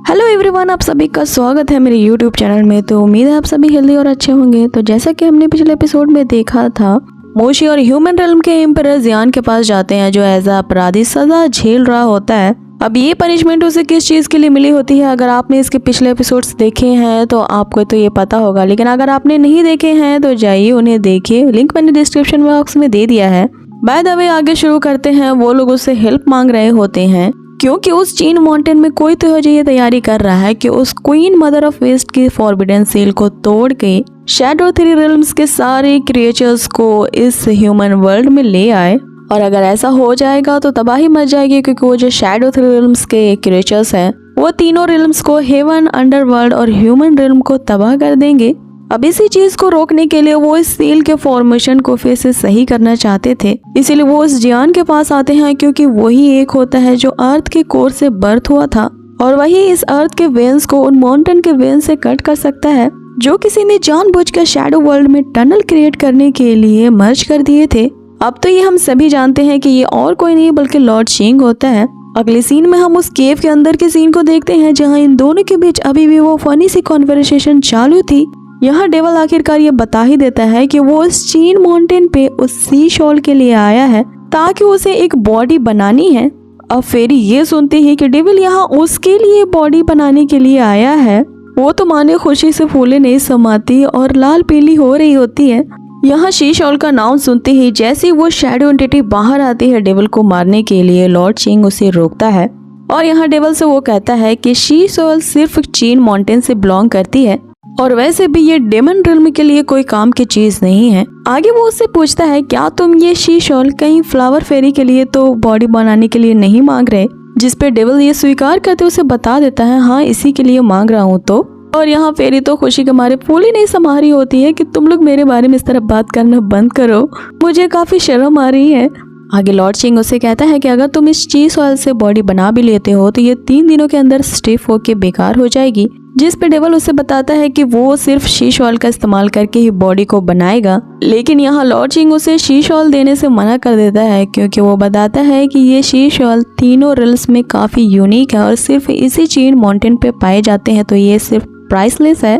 Hello everyone, आप सभी का स्वागत है मेरे यूट्यूब चैनल में। तो उम्मीद है आप सभी हेल्दी और अच्छे होंगे। तो जैसा कि हमने पिछले एपिसोड में देखा था, मोशी और ह्यूमन रेल्म के एम्परर जियान के पास जाते हैं जो एज अपराधी सजा झेल रहा होता है। अब ये पनिशमेंट उसे किस चीज के लिए मिली होती है, अगर आपने इसके पिछले एपिसोड्स देखे हैं तो आपको तो ये पता होगा, लेकिन अगर आपने नहीं देखे हैं तो जाइए उन्हें देखिए, लिंक मैंने डिस्क्रिप्शन बॉक्स में दे दिया है। बाय द वे आगे शुरू करते हैं। वो लोग उससे हेल्प मांग रहे होते हैं क्योंकि उस चीन माउंटेन में कोई तो ये तैयारी कर रहा है कि उस क्वीन मदर ऑफ वेस्ट की फॉरबिडन सील को तोड़ के शैडो थ्री रिल्म्स के सारे क्रिएचर्स को इस ह्यूमन वर्ल्ड में ले आए। और अगर ऐसा हो जाएगा तो तबाही मच जाएगी, क्योंकि वो जो शैडो थ्री रिल्म्स के क्रिएचर्स हैं वो तीनों रिल्म्स को, हेवन, अंडरवर्ल्ड और ह्यूमन रिल्म को तबाह कर देंगे। अब इसी चीज को रोकने के लिए वो इस सील के फॉर्मेशन को फिर से सही करना चाहते थे, इसीलिए वो उस जियान के पास आते हैं, क्योंकि वही एक होता है जो अर्थ के कोर से बर्थ हुआ था और वही इस अर्थ के वेन्स को उन माउंटेन के वेन्स से कट कर सकता है, जो किसी ने जानबूझकर शैडो वर्ल्ड में टनल क्रिएट करने के लिए मर्ज कर दिए थे। अब तो ये हम सभी जानते हैं कि ये और कोई नहीं बल्कि लॉर्ड शिंग होता है। अगले सीन में हम उस केव के अंदर के सीन को देखते हैं जहाँ इन दोनों के बीच अभी भी वो फनी सी कॉन्वर्सेशन चालू थी। यहाँ डेवल आखिरकार ये बता ही देता है कि वो इस चीन माउंटेन पे उस सी शॉल के लिए आया है ताकि उसे एक बॉडी बनानी है। अब फेरी ये सुनते ही कि डेविल यहाँ उसके लिए बॉडी बनाने के लिए आया है, वो तो माने खुशी से फूले नहीं समाती और लाल पीली हो रही होती है। यहाँ शी शॉल का नाम सुनते ही जैसे वो शैडो एंटिटी बाहर आती है डेविल को मारने के लिए, लॉर्ड शिंग उसे रोकता है और यहाँ डेविल से वो कहता है कि शी शॉल सिर्फ चीन माउंटेन से बिलोंग करती है और वैसे भी ये डेमन रिल्म के लिए कोई काम की चीज नहीं है। आगे वो उससे पूछता है क्या तुम ये शी शॉल कहीं फ्लावर फेरी के लिए तो बॉडी बनाने के लिए नहीं मांग रहे, जिस पे डेविल ये स्वीकार करते उसे बता देता है हाँ इसी के लिए मांग रहा हूँ। तो और यहाँ फेरी तो खुशी के मारे फूल ही नहीं समा रही होती है कि तुम लोग मेरे बारे में इस तरह बात करना बंद करो, मुझे काफी शर्म आ रही है। आगे लॉर्ड शिंग उससे कहता है कि अगर तुम इस चीज ऑयल से बॉडी बना भी लेते हो तो ये 3 दिनों के अंदर स्टिफ होके बेकार हो जाएगी, जिस पे डेवल उसे बताता है कि वो सिर्फ शीश ऑयल का इस्तेमाल करके ही बॉडी को बनाएगा। लेकिन यहाँ लॉर्ड शिंग उसे शीश ऑयल देने से मना कर देता है, क्योंकि वो बताता है कि ये शीश ऑयल तीनों रिल्स में काफी यूनिक है और सिर्फ इसी चीन माउंटेन पे पाए जाते हैं, तो ये सिर्फ प्राइसलेस है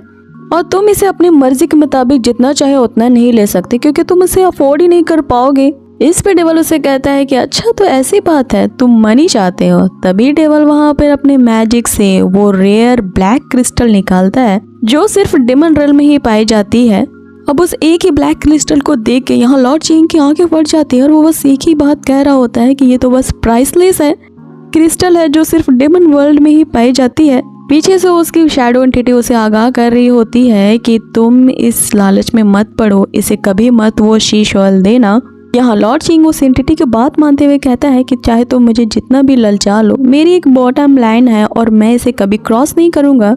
और तुम इसे अपनी मर्जी के मुताबिक जितना चाहे उतना नहीं ले सकते, क्योंकि तुम इसे अफोर्ड ही नहीं कर पाओगे। इस पे डेवल उसे कहता है कि अच्छा तो ऐसी बात है, तुम मनी चाहते हो। तभी डेवल वहाँ पर अपने मैजिक से वो रेयर ब्लैक क्रिस्टल निकालता है जो सिर्फ डेमन रिल्म में ही पाई जाती है। अब उस एक ही ब्लैक क्रिस्टल को देख के यहाँ लॉर्ड शिंग की आंखें फट जाती है और वो बस एक ही बात कह रहा होता है कि ये तो बस प्राइसलेस है, क्रिस्टल है जो सिर्फ डेमन वर्ल्ड में ही पाई जाती है। पीछे से उसकी शैडो एंटिटी उसे आगाह कर रही होती है कि तुम इस लालच में मत पड़ो, इसे कभी मत वो शीश ऑयल देना। यहाँ लॉर्ड शिंग उस एंटिटी की बात मानते हुए कहता है कि चाहे तुम मुझे जितना भी ललचा लो, मेरी एक बॉटम लाइन है और मैं इसे कभी क्रॉस नहीं करूंगा।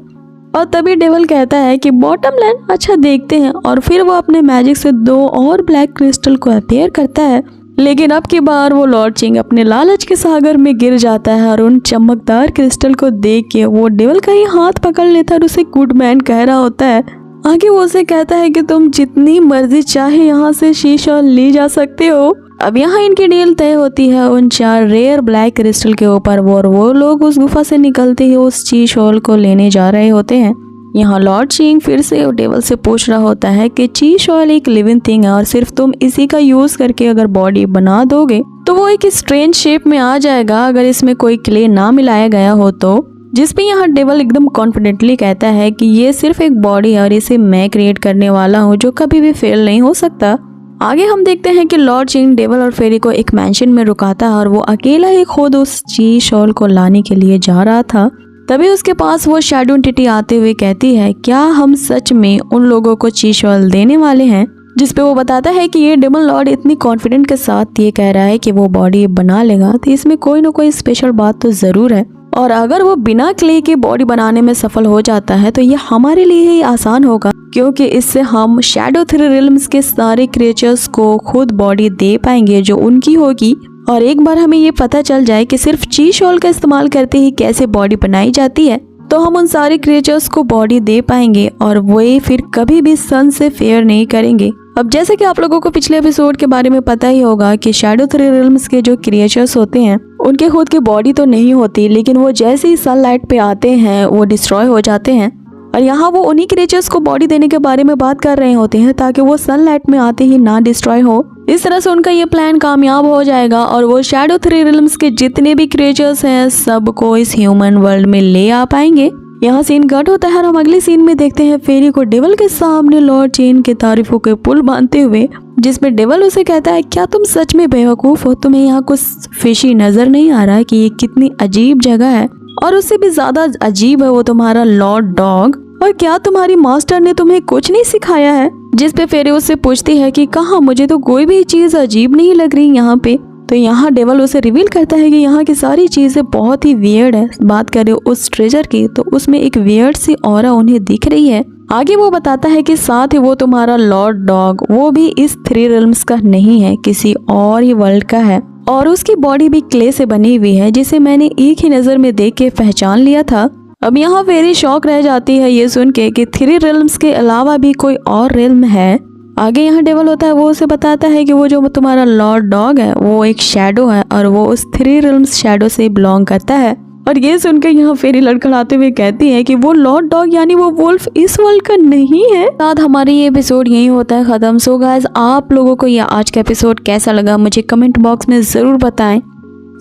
और तभी डेवल कहता है कि बॉटम लाइन, अच्छा देखते हैं। और फिर वो अपने मैजिक से 2 और ब्लैक क्रिस्टल को अपेयर करता है, लेकिन अब की बार वो लॉर्ड शिंग अपने लालच के सागर में गिर जाता है और उन चमकदार क्रिस्टल को देख के वो डेवल का ही हाथ पकड़ लेता है और उसे गुड मैन कह रहा होता है। आगे वो उसे कहता है कि तुम जितनी मर्जी चाहे यहाँ से शीश ऑयल ली जा सकते हो। अब यहाँ इनकी डील तय होती है उन 4 रेयर ब्लैक क्रिस्टल के ऊपर, वो लोग उस गुफा से निकलते ही उस शीश ऑयल को लेने जा रहे होते हैं। यहाँ लॉर्ड शिंग फिर से डेवल से पूछ रहा होता है कि शीश ऑयल एक लिविंग थिंग है और सिर्फ तुम इसी का यूज करके अगर बॉडी बना दोगे तो वो एक स्ट्रेंज शेप में आ जाएगा अगर इसमें कोई क्ले ना मिलाया गया हो तो। जिसपे यहाँ डेवल एकदम कॉन्फिडेंटली कहता है कि ये सिर्फ एक बॉडी है और इसे मैं क्रिएट करने वाला हूँ जो कभी भी फेल नहीं हो सकता। आगे हम देखते हैं कि लॉर्ड शिंग डेवल और फेरी को एक मैंशन में रुकाता है और वो अकेला ही खुद उस शीश ऑयल को लाने के लिए जा रहा था। तभी उसके पास वो शैडो एंटिटी आते हुए कहती है क्या हम सच में उन लोगों को शीश ऑयल देने वाले हैं, जिसपे वो बताता है कि ये डेमन लॉर्ड इतनी कॉन्फिडेंट के साथ ये कह रहा है कि वो बॉडी बना लेगा, तो इसमें कोई ना कोई स्पेशल बात तो जरूर है। और अगर वो बिना क्ले की बॉडी बनाने में सफल हो जाता है तो ये हमारे लिए ही आसान होगा, क्योंकि इससे हम शैडो थ्री रिल्म्स के सारे क्रिएचर्स को खुद बॉडी दे पाएंगे जो उनकी होगी। और एक बार हमें ये पता चल जाए कि सिर्फ शीश ऑयल का इस्तेमाल करते ही कैसे बॉडी बनाई जाती है, तो हम उन सारे क्रिएचर्स को बॉडी दे पाएंगे और वे फिर कभी भी सन से फेयर नहीं करेंगे। अब जैसे कि आप लोगों को पिछले एपिसोड के बारे में पता ही होगा कि शैडो 3 रिल्म्स के जो क्रिएचर्स होते हैं उनके खुद की बॉडी तो नहीं होती, लेकिन वो जैसे ही सनलाइट पे आते हैं वो डिस्ट्रॉय हो जाते हैं। और यहाँ वो उन्हीं क्रिएचर्स को बॉडी देने के बारे में बात कर रहे होते हैं ताकि वो सनलाइट में आते ही ना डिस्ट्रॉय हो। इस तरह से उनका ये प्लान कामयाब हो जाएगा और वो शैडो 3 रिल्म्स के जितने भी क्रिएचर्स हैं सबको इस ह्यूमन वर्ल्ड में ले आ पाएंगे। यहाँ सीन कट होता है और हम अगले सीन में देखते हैं फेरी को डेविल के सामने लॉर्ड चेन के तारीफों के पुल बांधते हुए, जिसमें डेविल उसे कहता है क्या तुम सच में बेवकूफ हो, तुम्हें यहाँ कुछ फिशी नजर नहीं आ रहा है कि ये कितनी अजीब जगह है, और उससे भी ज्यादा अजीब है वो तुम्हारा लॉर्ड डॉग, और क्या तुम्हारी मास्टर ने तुम्हें कुछ नहीं सिखाया है। जिस पे फेरी उससे पूछती है कि कहाँ, मुझे तो कोई भी चीज अजीब नहीं लग रही यहाँ पे। तो यहाँ डेविल उसे रिवील करता है कि यहाँ की सारी चीजें बहुत ही वियर्ड है। बात करें उस ट्रेजर की तो उसमें एक वियर्ड सी ऑरा उन्हें दिख रही है। आगे वो बताता है कि साथ ही वो तुम्हारा लॉर्ड डॉग वो भी इस 3 रिल्म्स का नहीं है, किसी और ही वर्ल्ड का है, और उसकी बॉडी भी क्ले से बनी हुई है जिसे मैंने एक ही नजर में देख के पहचान लिया था। अब यहाँ फेरी शॉक रह जाती है ये सुन के कि 3 रिल्म्स के अलावा भी कोई और रिल्म है। आगे यहाँ डेविल होता है, वो उसे बताता है कि वो जो तुम्हारा लॉर्ड डॉग है वो एक शैडो है और वो उस 3 रिल्म्स शैडो से बिलोंग करता है। और ये सुनकर यहाँ फेरी लड़खड़ाते हुए कहती है कि वो लॉर्ड डॉग यानी वो वुल्फ इस वर्ल्ड का नहीं है। साथ हमारी ये एपिसोड यही होता है खत्म। सो गाइस, आप लोगों को ये आज का एपिसोड कैसा लगा मुझे कमेंट बॉक्स में जरूर बताएं।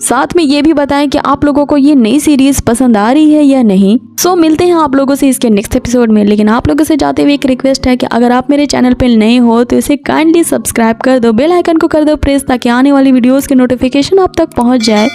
साथ में ये भी बताएं कि आप लोगों को ये नई सीरीज पसंद आ रही है या नहीं। सो मिलते हैं आप लोगों से इसके नेक्स्ट एपिसोड में, लेकिन आप लोगों से जाते हुए एक रिक्वेस्ट है कि अगर आप मेरे चैनल पे नए हो तो इसे काइंडली सब्सक्राइब कर दो, बेल आइकन को कर दो प्रेस ताकि आने वाली वीडियोस की नोटिफिकेशन आप तक पहुंच जाए।